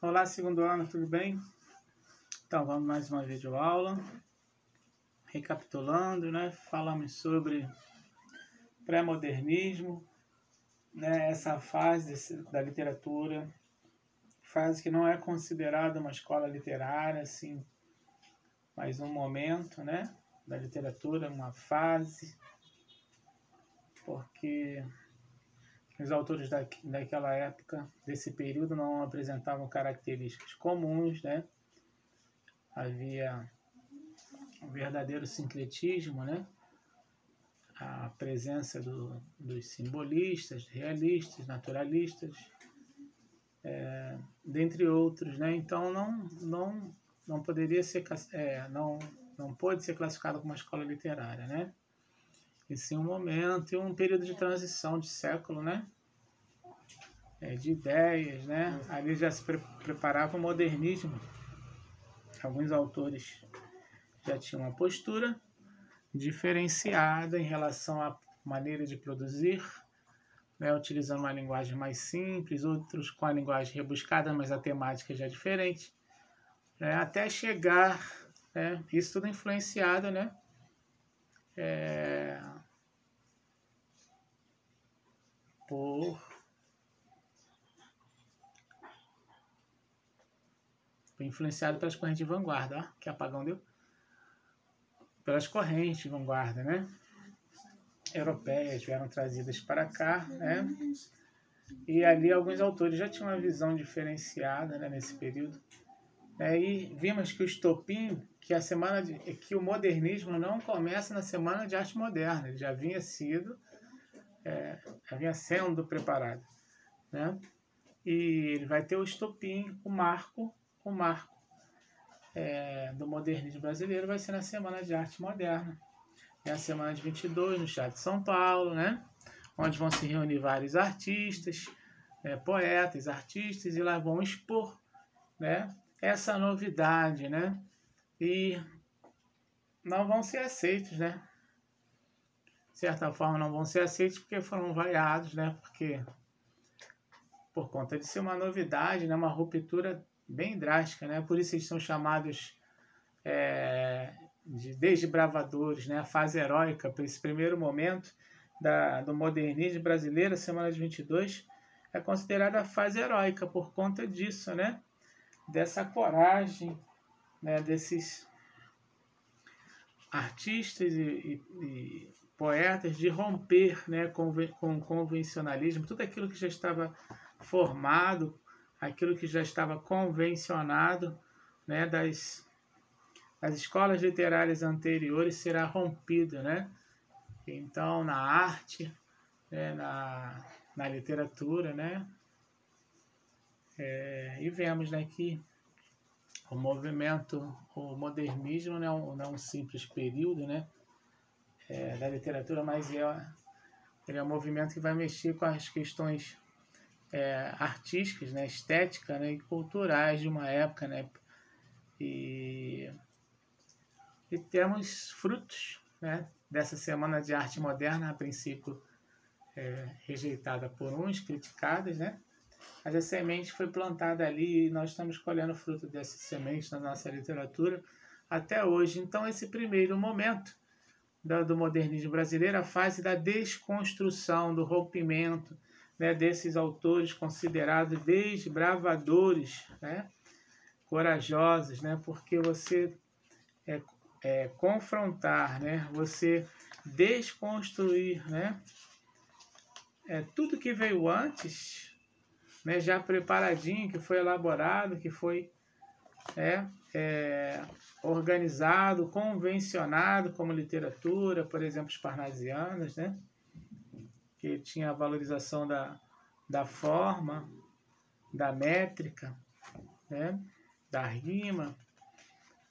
Olá, segundo ano, tudo bem? Então, vamos mais uma videoaula. Recapitulando, né? Falamos sobre pré-modernismo, né? Essa fase da literatura, fase que não é considerada uma escola literária, assim, mas um momento, né? Da literatura, uma fase, porque os autores daquela época, desse período, não apresentavam características comuns, né? Havia um verdadeiro sincretismo, né? A presença dos simbolistas, realistas, naturalistas, dentre outros, né? Então não poderia ser, não pôde ser classificado como uma escola literária, né? E sim um momento e um período de transição de século, né? De ideias, né? Ali já se preparava o modernismo. Alguns autores já tinham uma postura diferenciada em relação à maneira de produzir, né? Utilizando uma linguagem mais simples, outros com a linguagem rebuscada, mas a temática já é diferente, né? Até chegar, né? Isso tudo influenciado, né? Influenciado pelas correntes de vanguarda, ó, que apagão deu? Pelas correntes de vanguarda, né? Europeias vieram trazidas para cá, né? E ali alguns autores já tinham uma visão diferenciada, né, nesse período. E vimos que o estopim, que o modernismo não começa na Semana de Arte Moderna, ele já vinha sendo preparado, né? E ele vai ter o estopim, o marco do modernismo brasileiro vai ser na Semana de Arte Moderna. É a semana de 22, no Teatro de São Paulo, né? Onde vão se reunir vários artistas, poetas, artistas, e lá vão expor, né, essa novidade, né? E não vão ser aceitos, né? De certa forma não vão ser aceitos porque foram vaiados, né? Porque por conta de ser uma novidade, né? Uma ruptura bem drástica, né? Por isso eles são chamados de desbravadores, né? A fase heróica, para esse primeiro momento do modernismo brasileiro, a semana de 22, é considerada a fase heróica por conta disso, né? Dessa coragem, né? Desses artistas e poetas de romper, né? com o convencionalismo, tudo aquilo que já estava formado, aquilo que já estava convencionado, né? das escolas literárias anteriores será rompido, né? Então, na arte, né? na literatura, né? E vemos, né, que o modernismo não é um simples período, né? Da literatura, mas ele é um movimento que vai mexer com as questões artísticas, né? Estética, né? E culturais de uma época, né? E temos frutos, né, dessa Semana de Arte Moderna, a princípio rejeitada por uns, criticadas, né? Mas a semente foi plantada ali e nós estamos colhendo fruto dessa semente na nossa literatura até hoje. Então, esse primeiro momento do modernismo brasileiro, a fase da desconstrução, do rompimento, né, desses autores considerados desbravadores, né, corajosos, né, porque você confrontar, né, você desconstruir, né, tudo que veio antes, né, já preparadinho, que foi elaborado, que foi organizado, convencionado como literatura, por exemplo, os parnasianos, né, que tinha a valorização da forma, da métrica, né, da rima,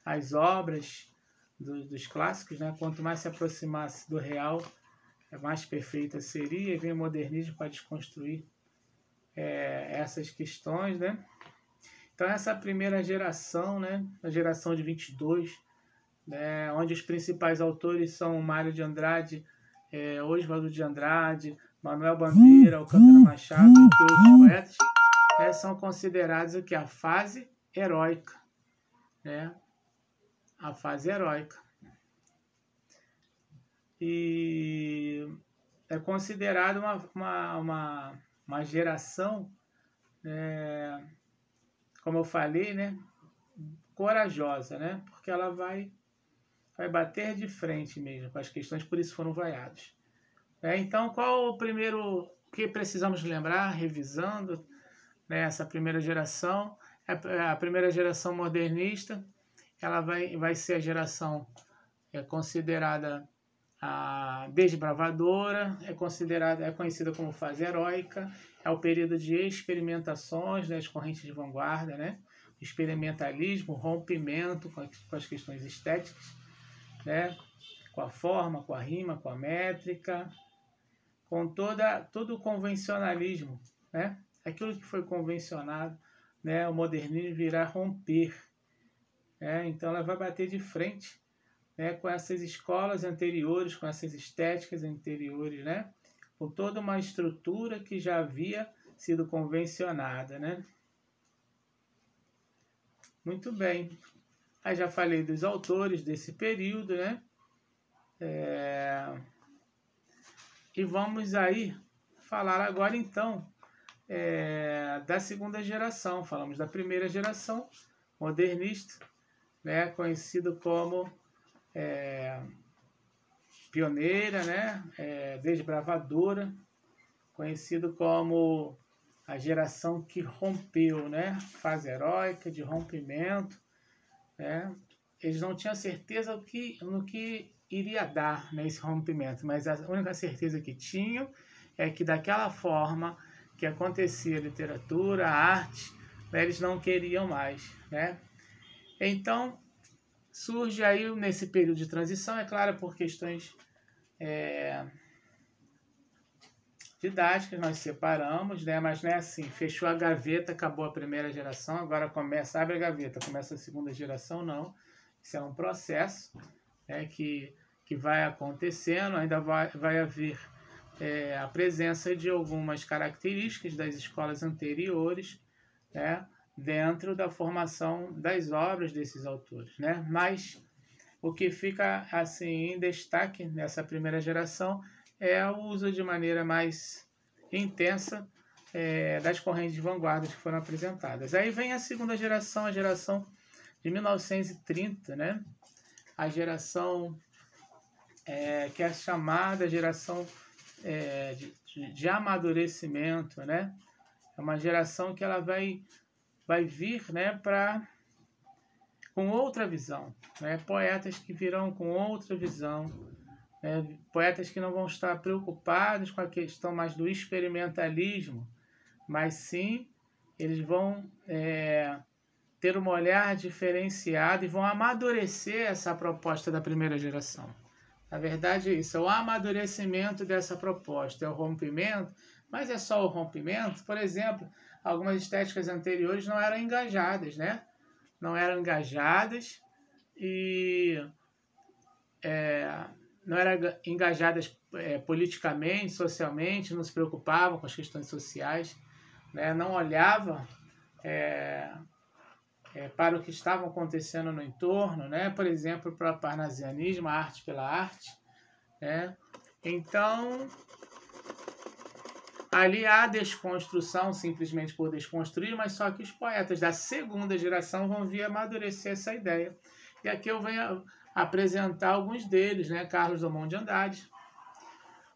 as obras dos clássicos, né, quanto mais se aproximasse do real, mais perfeita seria, e vem o modernismo para desconstruir essas questões, né? Então, essa primeira geração, né, a geração de 22, né, onde os principais autores são Mário de Andrade, Oswaldo de Andrade, Manuel Bandeira, Alcântara Machado, entre outros poetas, são considerados o que? A fase heróica, né? A fase heróica. E é considerado uma geração, como eu falei, né? Corajosa, né? Porque ela vai bater de frente mesmo com as questões, por isso foram vaiados. Então, qual o primeiro que precisamos lembrar, revisando, né, essa primeira geração? A primeira geração modernista, ela vai ser a geração considerada a desbravadora, é conhecida como fase heróica, é o período de experimentações, né, as correntes de vanguarda, né, experimentalismo, rompimento com as questões estéticas, né, com a forma, com a rima, com a métrica, com todo o convencionalismo, né, aquilo que foi convencionado, né, o modernismo virá romper, então ela vai bater de frente, com essas escolas anteriores, com essas estéticas anteriores, né, com toda uma estrutura que já havia sido convencionada, né. Muito bem. Aí já falei dos autores desse período, né? E vamos aí falar agora então da segunda geração. Falamos da primeira geração modernista, né? Conhecido como pioneira, né? Desbravadora, conhecido como a geração que rompeu, né? Fase heróica de rompimento, né? Eles não tinham certeza no que iria dar, né, esse rompimento, mas a única certeza que tinham é que daquela forma que acontecia a literatura, a arte, né, eles não queriam mais, né? Então surge aí nesse período de transição, é claro, por questões didáticas nós separamos, né? Mas não é assim, fechou a gaveta, acabou a primeira geração, agora abre a gaveta, começa a segunda geração, não. Isso é um processo, que vai acontecendo, ainda vai haver a presença de algumas características das escolas anteriores, né, dentro da formação das obras desses autores, né? Mas o que fica assim em destaque nessa primeira geração é o uso de maneira mais intensa das correntes de vanguarda que foram apresentadas. Aí vem a segunda geração, a geração de 1930, né? A geração que é chamada geração de amadurecimento, né? É uma geração que ela vai vir, né, com outra visão, né? Poetas que virão com outra visão, poetas que não vão estar preocupados com a questão mais do experimentalismo, mas sim eles vão ter um olhar diferenciado e vão amadurecer essa proposta da primeira geração. Na verdade é isso, é o amadurecimento dessa proposta, é o rompimento, mas é só o rompimento. Por exemplo, algumas estéticas anteriores não eram engajadas, né? Não eram engajadas e não eram engajadas politicamente, socialmente, não se preocupavam com as questões sociais, né? Não olhavam para o que estava acontecendo no entorno, né? Por exemplo, para o parnasianismo, a arte pela arte, né? Então, ali há desconstrução simplesmente por desconstruir, mas só que os poetas da segunda geração vão vir amadurecer essa ideia. E aqui eu venho apresentar alguns deles, né? Carlos Drummond de Andrade,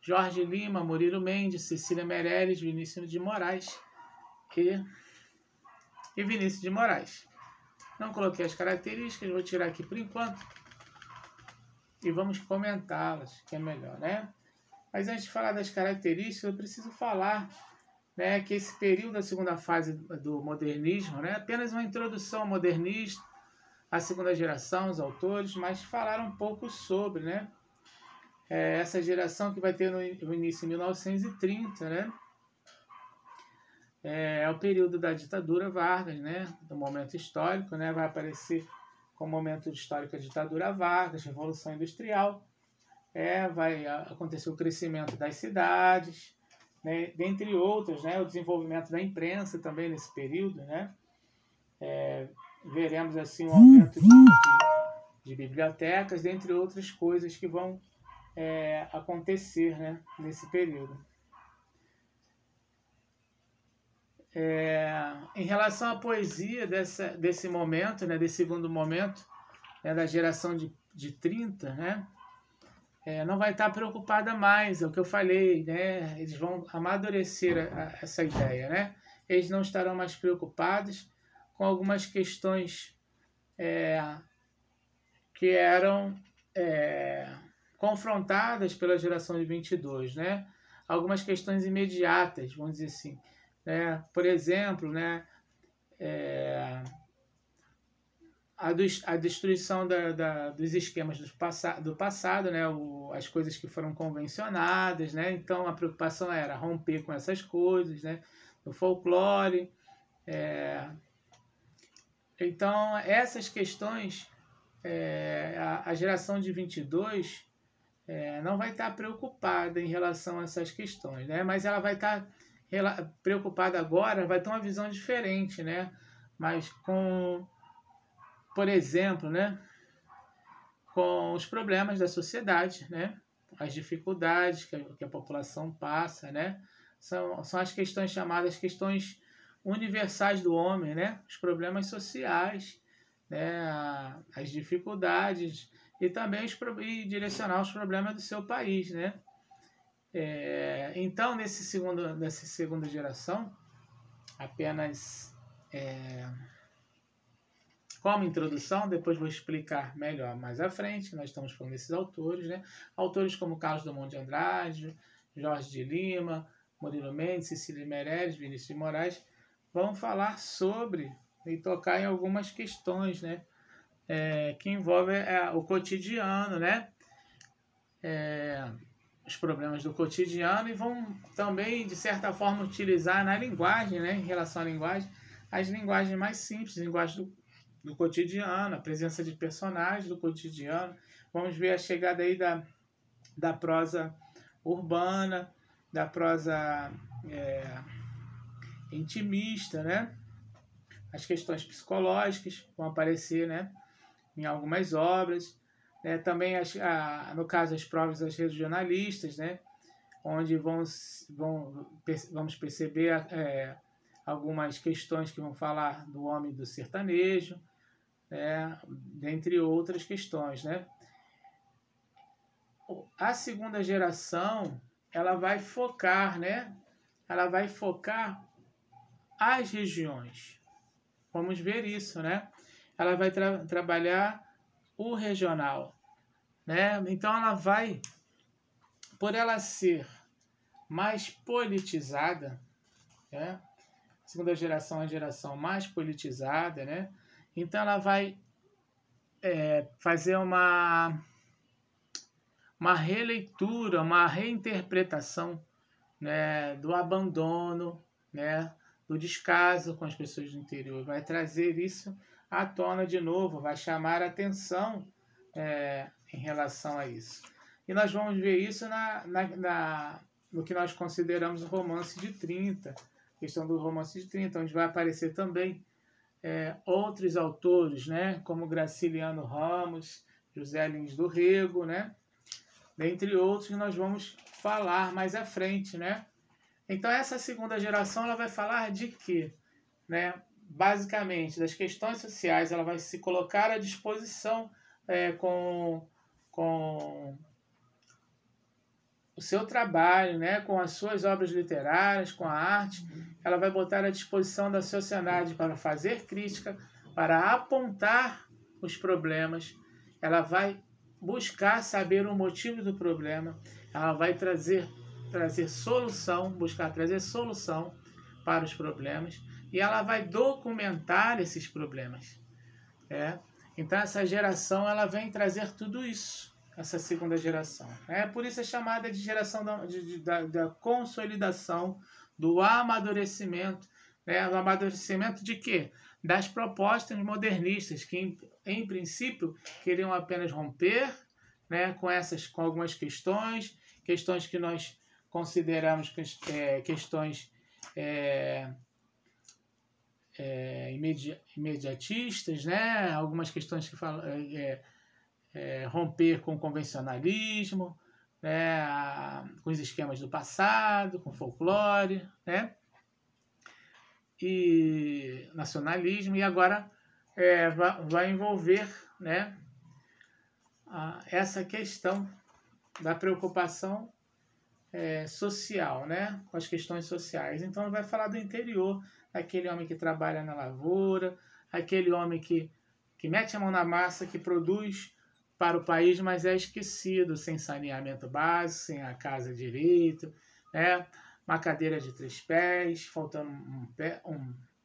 Jorge Lima, Murilo Mendes, Cecília Meirelles, Vinícius de Moraes e Vinícius de Moraes. Não coloquei as características, vou tirar aqui por enquanto e vamos comentá-las, que é melhor, né? Mas antes de falar das características, eu preciso falar, né, que esse período da segunda fase do modernismo, né, apenas uma introdução ao modernismo, a segunda geração, os autores, mas falar um pouco sobre, né, essa geração que vai ter no início em 1930, né, é o período da ditadura Vargas, né, do momento histórico, né, vai aparecer como momento histórico a ditadura Vargas, Revolução Industrial, vai acontecer o crescimento das cidades, né, dentre outras, né, o desenvolvimento da imprensa também nesse período, né, veremos assim um aumento de bibliotecas, dentre outras coisas que vão acontecer, né, nesse período. Em relação à poesia desse momento, né, desse segundo momento, né, da geração de 30, né, não vai estar preocupada mais, é o que eu falei, né, eles vão amadurecer essa ideia, né, eles não estarão mais preocupados com algumas questões que eram confrontadas pela geração de 22, né, algumas questões imediatas, vamos dizer assim, né, por exemplo, né, a destruição dos esquemas do passado, né, as coisas que foram convencionadas, né, então a preocupação era romper com essas coisas, né, do folclore. Então, essas questões, a geração de 22 não vai estar preocupada em relação a essas questões, né, mas ela vai estar preocupada agora, vai ter uma visão diferente, né, mas com... Por exemplo, né, com os problemas da sociedade, né, as dificuldades que a população passa, né, são as questões chamadas questões universais do homem, né, os problemas sociais, né, as dificuldades e também e direcionar os problemas do seu país, né. Então, nessa segunda geração, apenas como introdução, depois vou explicar melhor mais à frente, nós estamos falando desses autores, né? Autores como Carlos Drummond de Andrade, Jorge de Lima, Murilo Mendes, Cecília Meirelles, Vinícius de Moraes, vão falar sobre e tocar em algumas questões, né? Que envolvem o cotidiano, né? Os problemas do cotidiano, e vão também, de certa forma, utilizar na linguagem, né? Em relação à linguagem, as linguagens mais simples, linguagem do cotidiano, a presença de personagens do cotidiano. Vamos ver a chegada aí da prosa urbana, da prosa intimista, né? As questões psicológicas vão aparecer, né, em algumas obras. Também, no caso, as provas regionalistas, né, onde vamos perceber algumas questões que vão falar do homem do sertanejo, dentre outras questões, né? A segunda geração, ela vai focar, né? Ela vai focar as regiões. Vamos ver isso, né? Ela vai trabalhar o regional, né? Então ela vai, por ela ser mais politizada, né? A segunda geração é a geração mais politizada, né? Então ela vai fazer uma releitura, uma reinterpretação, né, do abandono, né, do descaso com as pessoas do interior. Vai trazer isso à tona de novo, vai chamar a atenção em relação a isso. E nós vamos ver isso no que nós consideramos o romance de 30, questão do romance de 30, onde vai aparecer também outros autores, né, como Graciliano Ramos, José Lins do Rego, né, dentre outros que nós vamos falar mais à frente, né. Então essa segunda geração ela vai falar de quê? Né? Basicamente das questões sociais, ela vai se colocar à disposição com o seu trabalho, né, com as suas obras literárias, com a arte. Ela vai botar à disposição da sociedade para fazer crítica, para apontar os problemas. Ela vai buscar saber o motivo do problema. Ela vai trazer solução, buscar trazer solução para os problemas. E ela vai documentar esses problemas. Então essa geração ela vem trazer tudo isso. Essa segunda geração. Por isso é chamada de geração da consolidação, do amadurecimento. Do amadurecimento de quê? Das propostas modernistas, que em princípio queriam apenas romper, né, com algumas questões que nós consideramos questões imediatistas, né? Algumas questões que falam romper com o convencionalismo, né? Com os esquemas do passado, com folclore, né? E nacionalismo, e agora vai envolver, né? Essa questão da preocupação social, né? Com as questões sociais. Então vai falar do interior, aquele homem que trabalha na lavoura, aquele homem que mete a mão na massa, que produz para o país, mas é esquecido, sem saneamento básico, sem a casa direito, né? Uma cadeira de 3 pés, faltando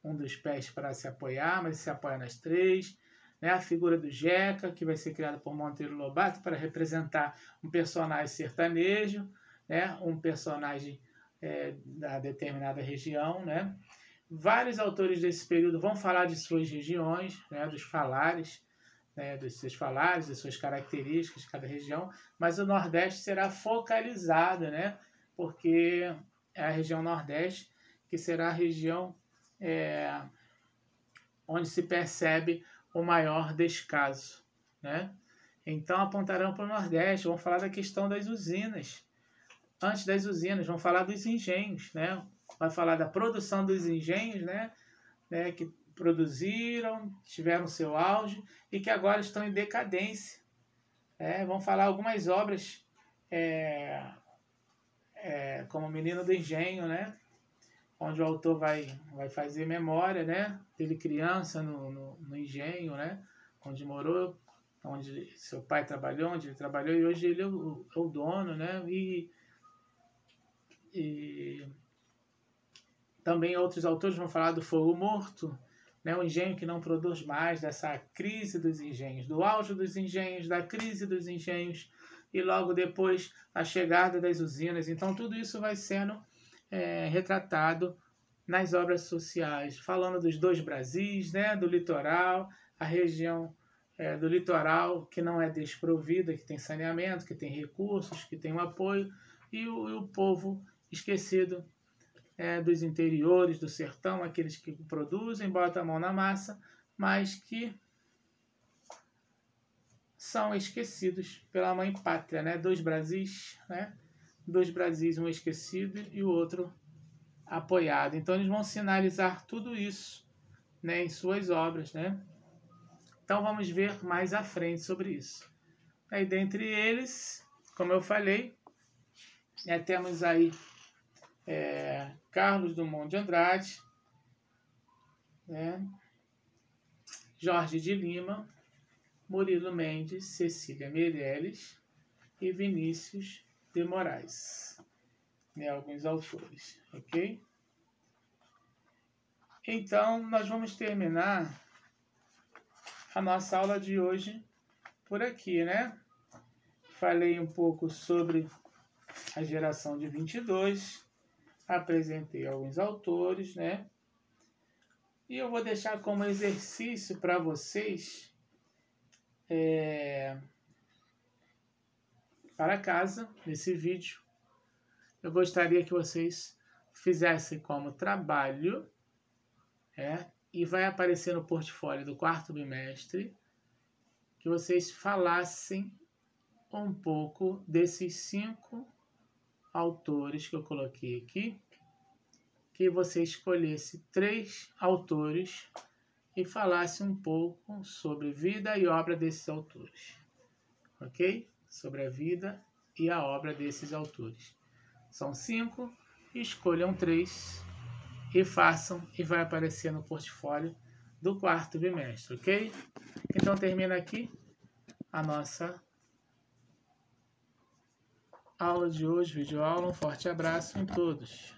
um dos pés para se apoiar, mas se apoia nas 3. Né? A figura do Jeca, que vai ser criada por Monteiro Lobato para representar um personagem sertanejo, né? Um personagem da determinada região, né? Vários autores desse período vão falar de suas regiões, né? Dos falares, né? Dos seus falares, das suas características de cada região, mas o Nordeste será focalizado, né? Porque é a região Nordeste que será a região onde se percebe o maior descaso, né? Então apontarão para o Nordeste, vão falar da questão das usinas. Antes das usinas, vão falar dos engenhos, né? Vai falar da produção dos engenhos, né? Que produziram, tiveram seu auge e que agora estão em decadência. Vão falar algumas obras como Menino do Engenho, né? Onde o autor vai fazer memória, né? Dele criança no engenho, né? Onde morou, onde seu pai trabalhou, onde ele trabalhou, e hoje ele é o dono, né? E também outros autores vão falar do fogo morto, né? O engenho que não produz mais, dessa crise dos engenhos, do auge dos engenhos, da crise dos engenhos, e logo depois a chegada das usinas. Então tudo isso vai sendo retratado nas obras sociais, falando dos 2 Brasis, né? Do litoral, a região do litoral que não é desprovida, que tem saneamento, que tem recursos, que tem um apoio, e o povo esquecido dos interiores, do sertão, aqueles que produzem, botam a mão na massa, mas que são esquecidos pela mãe pátria, né? 2 Brasis, né? 2 Brasis, um esquecido e o outro apoiado. Então eles vão sinalizar tudo isso, né, em suas obras, né? Então vamos ver mais à frente sobre isso. Aí dentre eles, como eu falei, temos aí Carlos Drummond de Andrade, né? Jorge de Lima, Murilo Mendes, Cecília Meirelles e Vinícius de Moraes, né? Alguns autores, ok? Então nós vamos terminar a nossa aula de hoje por aqui, né? Falei um pouco sobre a geração de 22, apresentei alguns autores, né? E eu vou deixar como exercício para vocês para casa, nesse vídeo. Eu gostaria que vocês fizessem como trabalho, e vai aparecer no portfólio do 4º bimestre, que vocês falassem um pouco desses 5 autores que eu coloquei aqui, que você escolhesse 3 autores e falasse um pouco sobre vida e obra desses autores, ok? Sobre a vida e a obra desses autores. São 5, escolham 3 e façam, e vai aparecer no portfólio do 4º bimestre, ok? Então termina aqui a nossa aula de hoje, videoaula. Um forte abraço em todos.